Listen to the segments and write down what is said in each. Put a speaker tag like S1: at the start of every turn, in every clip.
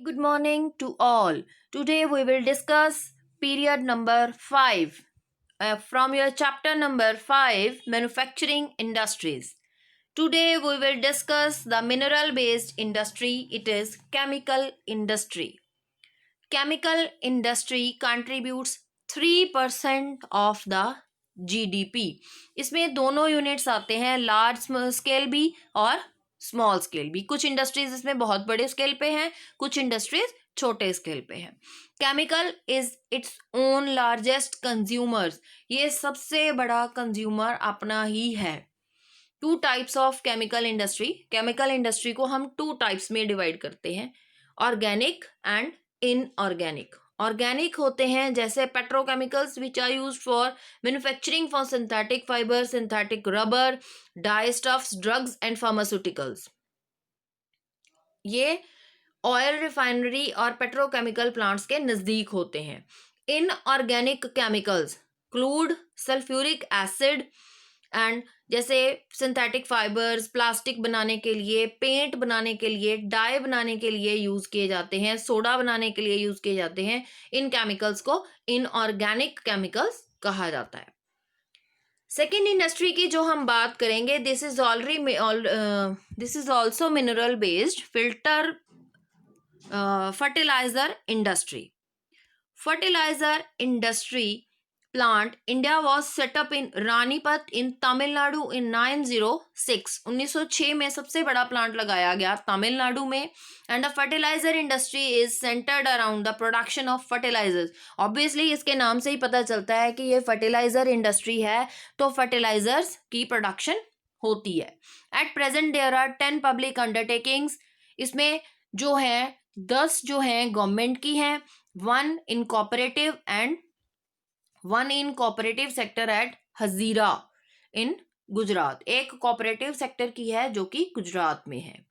S1: Good morning to all. Today we will discuss period number 5 from your chapter number 5, Manufacturing Industries. Today we will discuss the mineral based industry, it is chemical industry. Chemical industry contributes 3% of the GDP. इसमें दोनों units आते हैं, large scale भी और small scale भी. कुछ industries इसमें बहुत बड़े स्केल पे हैं, कुछ इंडस्ट्रीज छोटे स्केल पे हैं. Chemical is its own largest consumers. ये सबसे बड़ा कंज्यूमर अपना ही है. Two types of chemical industry. Chemical industry को हम टू टाइप्स में डिवाइड करते हैं, ऑर्गेनिक एंड इनऑर्गेनिक. ऑर्गेनिक होते हैं जैसे petrochemicals which are used for manufacturing for synthetic fibre, synthetic rubber, dye stuffs, drugs and pharmaceuticals. ये ऑयल रिफाइनरी और पेट्रोकेमिकल प्लांट्स के नजदीक होते हैं. Inorganic chemicals include sulphuric acid and जैसे सिंथेटिक फाइबर्स, प्लास्टिक बनाने के लिए, पेंट बनाने के लिए, डाई बनाने के लिए यूज किए जाते हैं, सोडा बनाने के लिए यूज किए जाते हैं. इन केमिकल्स को इनऑर्गेनिक केमिकल्स कहा जाता है. सेकेंड इंडस्ट्री की जो हम बात करेंगे, this is also mineral based. Filter fertiliser industry. Fertiliser industry plant India was set up in Ranipat in Tamil Nadu in 906. 1906 में सबसे बड़ा प्लांट लगाया गया तमिलनाडु में. And the fertiliser industry is centred around the production of fertilisers. Obviously इसके नाम से ही पता चलता है कि ये फर्टिलाइजर इंडस्ट्री है, तो फर्टिलाइजर्स की प्रोडक्शन होती है. At present there are 10 public undertakings. इसमें जो है 10 जो हैं गवर्नमेंट की हैं, 1 in cooperative and 1 in cooperative sector at Hazira in Gujarat. एक कोऑपरेटिव सेक्टर की है जो कि गुजरात में है.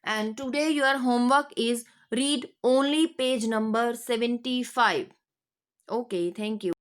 S1: And today your homework is read only page number 75. Okay, thank you.